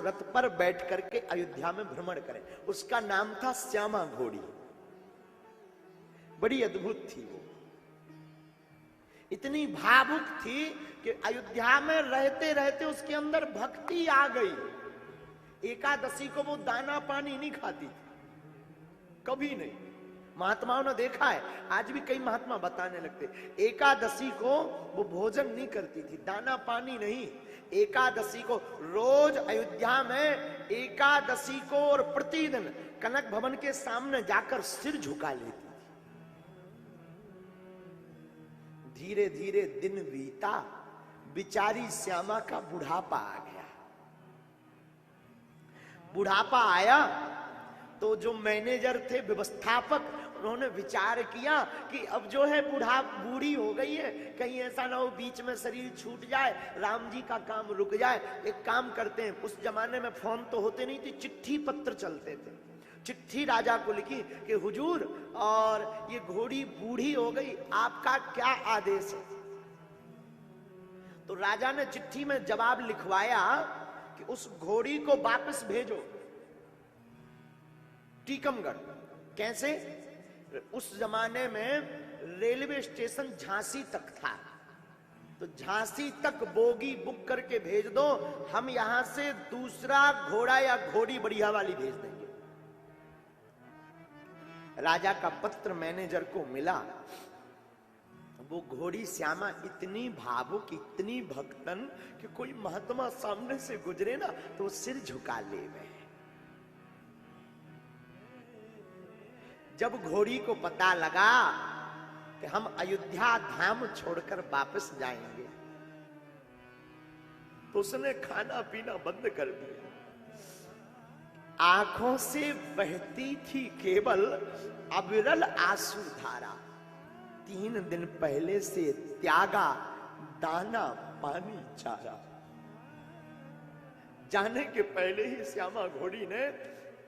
रथ पर बैठ करके अयोध्या में भ्रमण करें। उसका नाम था श्यामा घोड़ी। बड़ी अद्भुत थी वो, इतनी भावुक थी कि अयोध्या में रहते रहते उसके अंदर भक्ति आ गई। एकादशी को वो दाना पानी नहीं खाती थी, कभी नहीं। महात्माओं ने देखा है, आज भी कई महात्मा बताने लगते, एकादशी को वो भोजन नहीं करती थी, दाना पानी नहीं। एकादशी को रोज अयोध्या में एकादशी को और प्रतिदिन कनक भवन के सामने जाकर सिर झुका लेती थी। धीरे धीरे दिन बीता, बिचारी श्यामा का बुढ़ापा आ गया। बुढ़ापा आया तो जो मैनेजर थे, व्यवस्थापक, उन्होंने विचार किया कि अब जो है बूढ़ी हो गई है, कहीं ऐसा ना हो बीच में शरीर छूट जाए, राम जी का काम रुक जाए। एक काम करते हैं, उस जमाने में फोन तो होते नहीं थे, चिट्ठी पत्र चलते थे। चिट्ठी राजा को लिखी कि हुजूर, और ये घोड़ी बूढ़ी हो गई, आपका क्या आदेश है। तो राजा ने चिट्ठी में जवाब लिखवाया कि उस घोड़ी को वापस भेजो टीकमगढ़। कैसे? उस जमाने में रेलवे स्टेशन झांसी तक था, तो झांसी तक बोगी बुक करके भेज दो, हम यहां से दूसरा घोड़ा या घोड़ी बढ़िया वाली भेज देंगे। राजा का पत्र मैनेजर को मिला। वो घोड़ी श्यामा इतनी भावुक, इतनी भक्तन कि कोई महात्मा सामने से गुजरे ना तो सिर झुका ले गए। जब घोड़ी को पता लगा कि हम अयोध्या धाम छोड़कर वापस जाएंगे, तो उसने खाना पीना बंद कर दिया। आंखों से बहती थी केवल अविरल आंसू धारा। 3 दिन पहले से त्यागा दाना पानी चारा। जाने के पहले ही श्यामा घोड़ी ने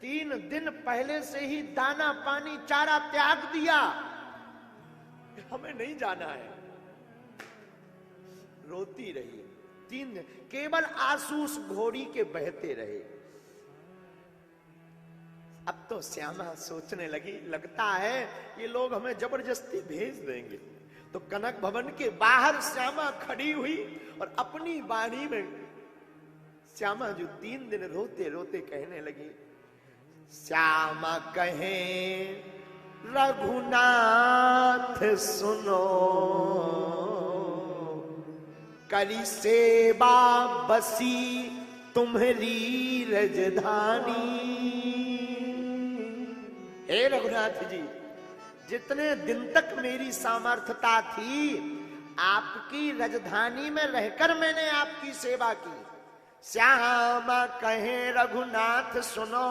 3 दिन पहले से ही दाना पानी चारा त्याग दिया। हमें नहीं जाना है। रोती रही 3 दिन, केवल आंसू उस घोड़ी के बहते रहे। अब तो श्यामा सोचने लगी, लगता है ये लोग हमें जबरदस्ती भेज देंगे। तो कनक भवन के बाहर श्यामा खड़ी हुई और अपनी वाणी में श्यामा जो 3 दिन रोते रोते कहने लगी, श्यामा कहें रघुनाथ सुनो, करी सेवा बसी तुम्हारी राजधानी। हे रघुनाथ जी, जितने दिन तक मेरी सामर्थ्यता थी, आपकी राजधानी में रहकर मैंने आपकी सेवा की। श्यामा कहे रघुनाथ सुनो,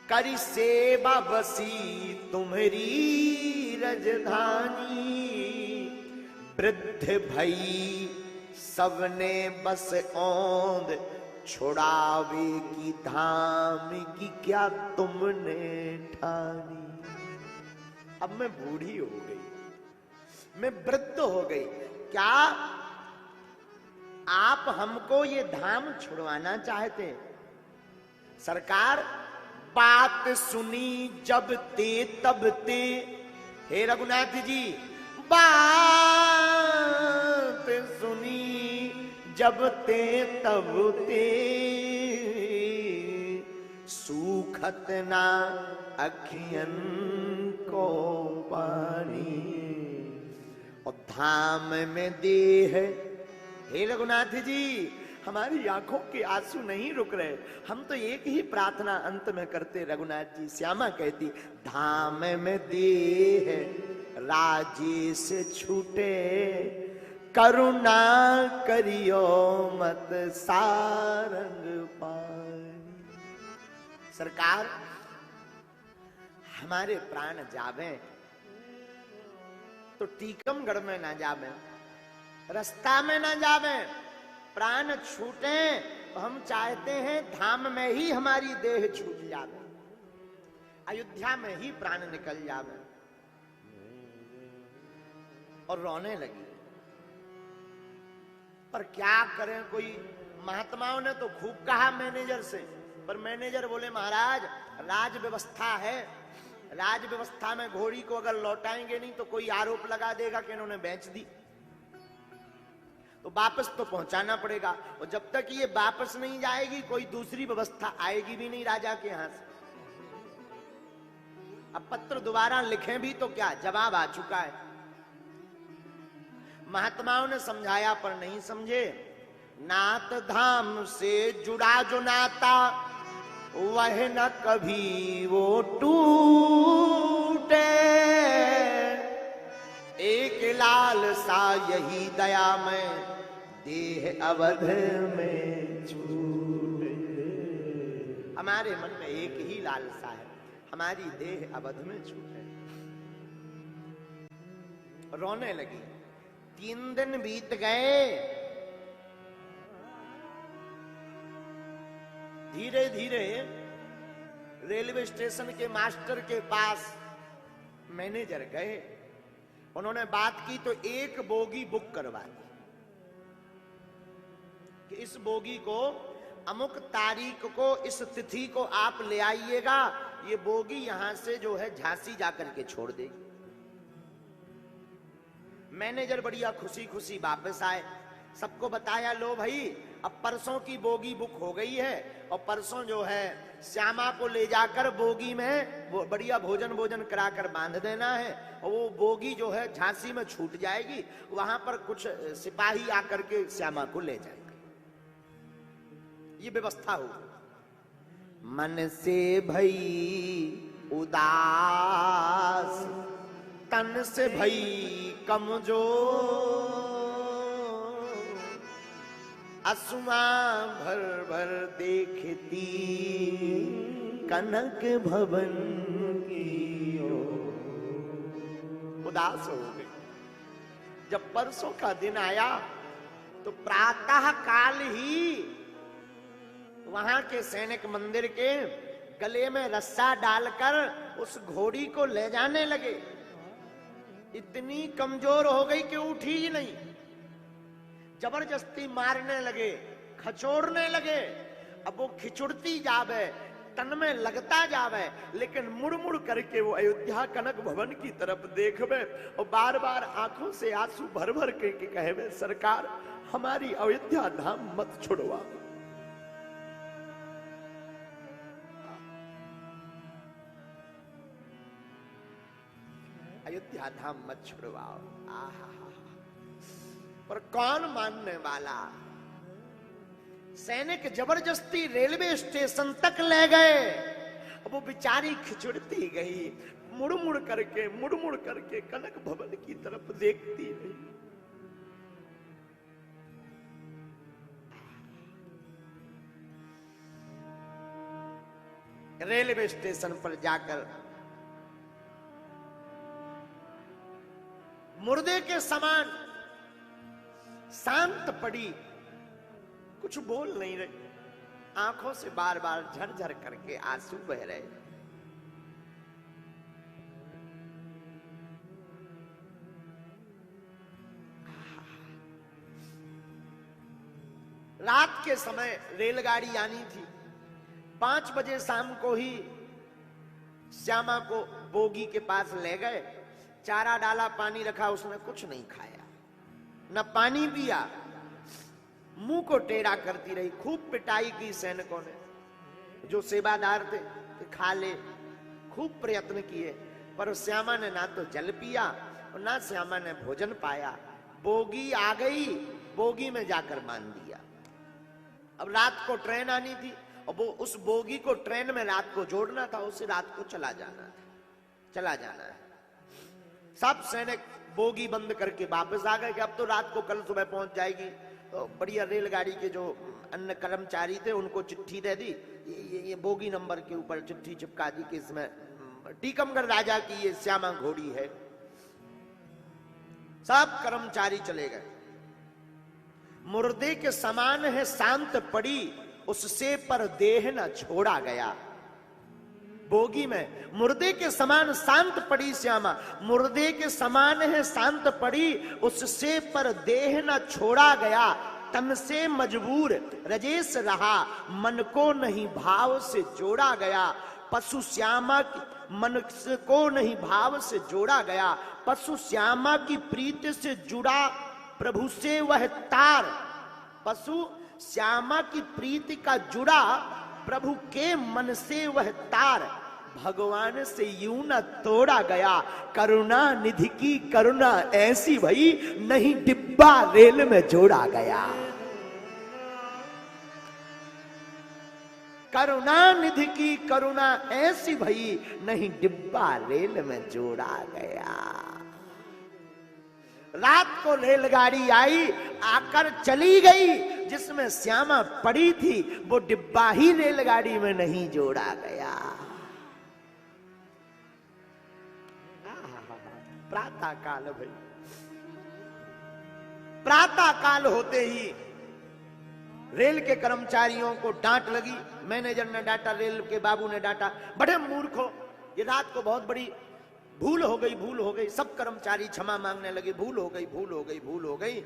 करी सेवा बसी तुम्हारी राजधानी। वृद्ध भई सबने बस औंध, छुड़ावे की धाम की क्या तुमने ठानी। अब मैं बूढ़ी हो गई, मैं वृद्ध हो गई, क्या आप हमको ये धाम छुड़वाना चाहते हैं? सरकार, बात सुनी जब ते तब ते। हे रघुनाथ जी, बात सुनी जब ते तब ते, सूखत ना अखियन को पानी। और धाम में देह, हे रघुनाथ जी, हमारी आंखों के आंसू नहीं रुक रहे। हम तो एक ही प्रार्थना अंत में करते रघुनाथ जी। श्यामा कहती, धाम में देह राजेश छूटे, करुणा करियो मत सारंग पानी। सरकार, हमारे प्राण जावे तो टीकमगढ़ में ना जावे, रास्ता में ना जावे, प्राण छूटे तो हम चाहते हैं धाम में ही हमारी देह छूट जावे, अयोध्या में ही प्राण निकल जावे। और रोने लगी। पर क्या करें, कोई महात्माओं ने तो खूब कहा मैनेजर से, पर मैनेजर बोले महाराज राज व्यवस्था है, राज व्यवस्था में घोड़ी को अगर लौटाएंगे नहीं तो कोई आरोप लगा देगा कि इन्होंने बेच दी, तो वापस तो पहुंचाना पड़ेगा, और जब तक ये वापस नहीं जाएगी कोई दूसरी व्यवस्था आएगी भी नहीं राजा के यहां से। अब पत्र दोबारा लिखें भी तो क्या, जवाब आ चुका है। महात्माओं ने समझाया पर नहीं समझे। नाथ धाम से जुड़ा जो नाता वह न कभी वो टूटे, एक लाल सा यही दया में देह अवध में छूटे। हमारे मन में एक ही लालसा है, हमारी देह अवध में छूटे। रोने लगी। 3 दिन बीत गए। धीरे धीरे रेलवे स्टेशन के मास्टर के पास मैनेजर गए। उन्होंने बात की तो एक बोगी बुक करवा दी कि इस बोगी को अमुक तारीख को इस तिथि को आप ले आइएगा, ये बोगी यहां से जो है झांसी जाकर के छोड़ देगी। मैनेजर बढ़िया खुशी खुशी वापस आए, सबको बताया लो भाई अब परसों की बोगी बुक हो गई है और परसों जो है श्यामा को ले जाकर बोगी में वो बढ़िया भोजन कराकर बांध देना है, और वो बोगी जो है झांसी में छूट जाएगी, वहां पर कुछ सिपाही आकर के श्यामा को ले जाएंगे। ये व्यवस्था हो। मन से भई उदास तन से भई कमजोर, असुमा भर भर देखती कनक भवन की ओर। उदास हो गई। जब परसों का दिन आया तो प्रातः काल ही वहां के सैनिक मंदिर के गले में रस्सा डालकर उस घोड़ी को ले जाने लगे। इतनी कमजोर हो गई कि उठी ही नहीं, जबरदस्ती मारने लगे, खचोड़ने लगे। अब वो खिचुड़ती जावे, तन में लगता जावे, लेकिन मुड़ मुड़ करके वो अयोध्या कनक भवन की तरफ देखवे और बार बार आंखों से आंसू भर भर के कहे, सरकार हमारी अयोध्या धाम मत छुड़वा। अयोध्या धाम मत छुड़वाओ। आहा, पर कौन मानने वाला। सैनिक जबरदस्ती रेलवे स्टेशन तक ले गए। अब वो बेचारी खिचुड़ती गई, मुड़ मुड़ करके कनक भवन की तरफ देखती रही। रेलवे स्टेशन पर जाकर मुर्दे के समान शांत पड़ी, कुछ बोल नहीं रही, आंखों से बार बार झरझर करके आंसू बह रहे। रात के समय रेलगाड़ी आनी थी। 5 बजे शाम को ही श्यामा को बोगी के पास ले गए। चारा डाला, पानी रखा, उसने कुछ नहीं खाया, न पानी पिया, मुंह को टेढ़ा करती रही। खूब पिटाई की सैनिकों ने, जो सेवादार थे कि खा ले, खूब प्रयत्न किए, पर श्यामा ने ना तो जल पिया और ना श्यामा ने भोजन पाया। बोगी आ गई, बोगी में जाकर बांध दिया। अब रात को ट्रेन आनी थी और वो उस बोगी को ट्रेन में रात को जोड़ना था, उसे रात को चला जाना है। सब सैनिक बोगी बंद करके वापस आ गए कि अब तो रात को कल सुबह पहुंच जाएगी। तो बढ़िया रेलगाड़ी के जो अन्य कर्मचारी थे उनको चिट्ठी दे दी, ये बोगी नंबर के ऊपर चिट्ठी चिपका दी कि इसमें टीकमगढ़ राजा की ये श्यामा घोड़ी है। सब कर्मचारी चले गए। मुर्दे के समान है शांत पड़ी, उससे पर देह न छोड़ा गया। बोगी में मुर्दे के समान शांत पड़ी श्यामा, मुर्दे के समान है शांत पड़ी, उससे पर देह न छोड़ा गया। तन से मजबूर रजेश रहा, मन को नहीं भाव से जोड़ा गया। पशु श्यामा मन को नहीं भाव से जोड़ा गया, पशु श्यामा की प्रीति से जुड़ा प्रभु से वह तार। पशु श्यामा की प्रीति का जुड़ा प्रभु के मन से वह तार। भगवान से यूं न तोड़ा गया, करुणा निधि की करुणा ऐसी भई, नहीं डिब्बा रेल में जोड़ा गया। करुणा निधि की करुणा ऐसी भई, नहीं डिब्बा रेल में जोड़ा गया। रात को रेलगाड़ी आई, आकर चली गई, जिसमें श्यामा पड़ी थी वो डिब्बा ही रेलगाड़ी में नहीं जोड़ा गया। प्रातः काल भाई, प्रातः काल होते ही रेल के कर्मचारियों को डांट लगी। मैनेजर ने डांटा, रेल के बाबू ने डांटा, बड़े मूर्ख हो, ये रात को बहुत बड़ी भूल हो गई, भूल हो गई। सब कर्मचारी क्षमा मांगने लगे, भूल हो गई, भूल हो गई, भूल हो गई।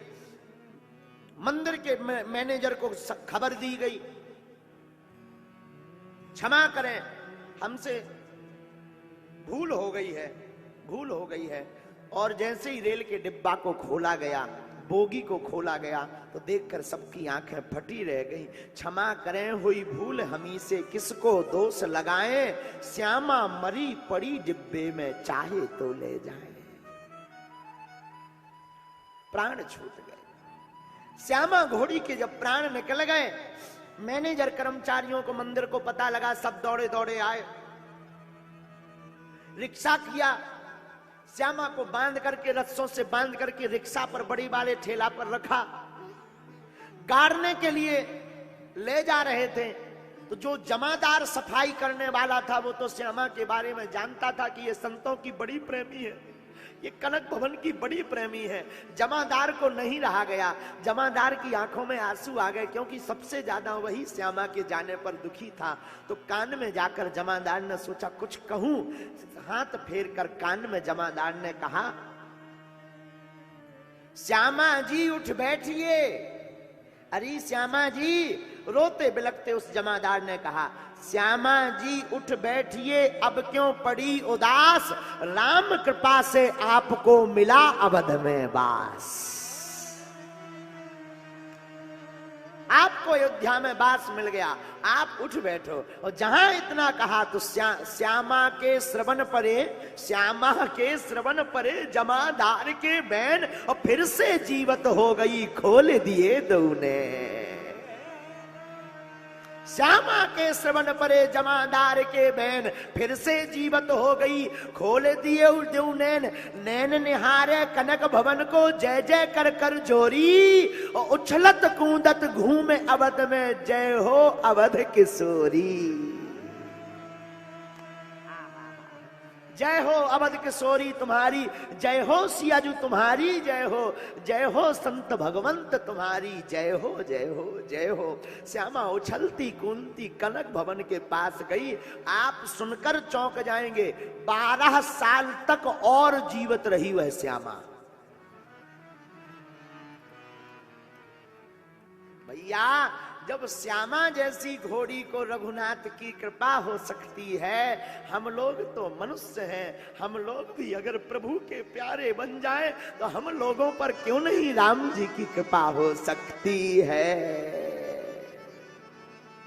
मंदिर के मैनेजर को खबर दी गई, क्षमा करें, हमसे भूल हो गई है, भूल हो गई है। और जैसे ही रेल के डिब्बा को खोला गया, बोगी को खोला गया, तो देखकर सबकी आंखें फटी रह गई। क्षमा करें, हुई भूल हमी से किसको दोष लगाएं, श्यामा मरी पड़ी डिब्बे में, चाहे तो ले जाएं। प्राण छूट गए। श्यामा घोड़ी के जब प्राण निकल गए, मैनेजर कर्मचारियों को मंदिर को पता लगा, सब दौड़े दौड़े आए, रिक्शा किया, श्यामा को बांध करके, रस्सों से बांध करके रिक्शा पर, बड़ी वाले ठेला पर रखा। गाड़ने के लिए ले जा रहे थे, तो जो जमादार सफाई करने वाला था वो तो श्यामा के बारे में जानता था कि ये संतों की बड़ी प्रेमी है, ये कनक भवन की बड़ी प्रेमी है। जमादार को नहीं रहा गया, जमादार की आंखों में आंसू आ गए, क्योंकि सबसे ज्यादा वही श्यामा के जाने पर दुखी था। तो कान में जाकर जमादार ने सोचा कुछ कहूं, हाथ फेर कर कान में जमादार ने कहा, श्यामा जी उठ बैठिए। अरे श्यामा जी, रोते बिलखते उस जमादार ने कहा, श्यामा जी उठ बैठिए, अब क्यों पड़ी उदास, राम कृपा से आपको मिला अवध में वास। आपको अयोध्या में वास मिल गया, आप उठ बैठो। और जहां इतना कहा तो श्यामा के श्रवण परे, श्यामा के श्रवण परे जमादार के बैन, और फिर से जीवत हो गई, खोल दिए दौने। श्यामा के श्रवण परे जमादार के बैन, फिर से जीवत हो गई, खोल दिए देव नैन। नैन निहारे कनक भवन को, जय जय कर कर जोरी, और उछलत कूदत घूमे अवध में, जय हो अवध किशोरी। जय हो अवध किशोरी तुम्हारी, जय हो सियाजू तुम्हारी, जय हो, जय हो संत भगवंत तुम्हारी, जय हो, जय हो, जय हो। श्यामा उछलती कूदती कनक भवन के पास गई। आप सुनकर चौंक जाएंगे, 12 साल तक और जीवित रही वह श्यामा। भैया, जब श्यामा जैसी घोड़ी को रघुनाथ की कृपा हो सकती है, हम लोग तो मनुष्य हैं, हम लोग भी अगर प्रभु के प्यारे बन जाएं तो हम लोगों पर क्यों नहीं राम जी की कृपा हो सकती है।